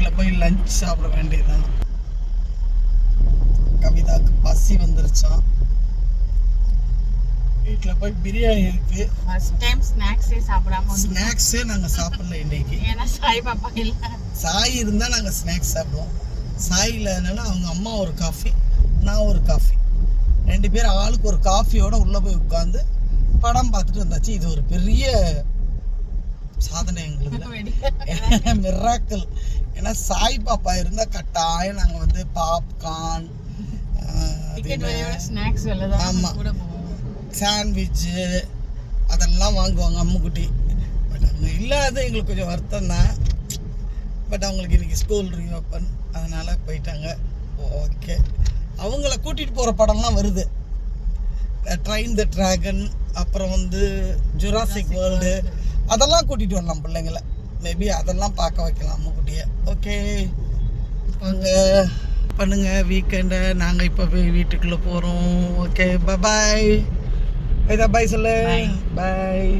வீட்டில் போய் லஞ்ச் சாப்பிட வேண்டியதுதான். கவிதாக்கு பசி வந்துருச்சான். வீட்டில் போய் பிரியாணி இருக்கு. ஃபர்ஸ்ட் டைம் ஸ்நாக்ஸே சாப்பிடாம ஸ்நாக்ஸே நாங்கள் சாப்பிடல இன்னைக்கு. ஏன்னா சாய் பாப்பா இல்லை. சாய் இருந்தால் நாங்கள் ஸ்நாக்ஸ் சாப்பிடுவோம். சாய் இல்லைனால அவங்க அம்மா ஒரு காஃபி, நான் ஒரு காஃபி, 2 பேர் ஆளுக்கு ஒரு காஃபியோட உள்ளே போய் உட்காந்து படம் பார்த்துட்டு வந்தாச்சு. இது ஒரு பெரிய சாதனை எங்களுக்கு, மிராக்கிள். ஏன்னா சாய் பாப்பா இருந்தால் கட்டாயம் நாங்கள் வந்து பாப்கார்ன், ஆமாம், சாண்ட்விட்சு அதெல்லாம் வாங்குவாங்க அம்முக்குட்டி. பட் அவங்க இல்லாத எங்களுக்கு கொஞ்சம் வருத்தம் தான். பட் அவங்களுக்கு இன்றைக்கி ஸ்கூல் ரீஓப்பன், அதனால் போயிட்டாங்க. ஓகே, அவங்கள கூட்டிகிட்டு போகிற படம்லாம் வருது. ட்ரெயின் த ட்ராகன், அப்புறம் வந்து ஜுராசிக் வேர்ல்டு, அதெல்லாம் கூட்டிகிட்டு வரலாம் பிள்ளைங்களை. மேபி அதெல்லாம் பார்க்க வைக்கலாம் அம்முக்குட்டியை. ஓகே, அங்கே பண்ணுங்கள் வீக்கெண்டை. நாங்கள் இப்போ போய் வீட்டுக்குள்ளே போகிறோம். ஓகே, பாய். பாய் சொல்லு. பாய்.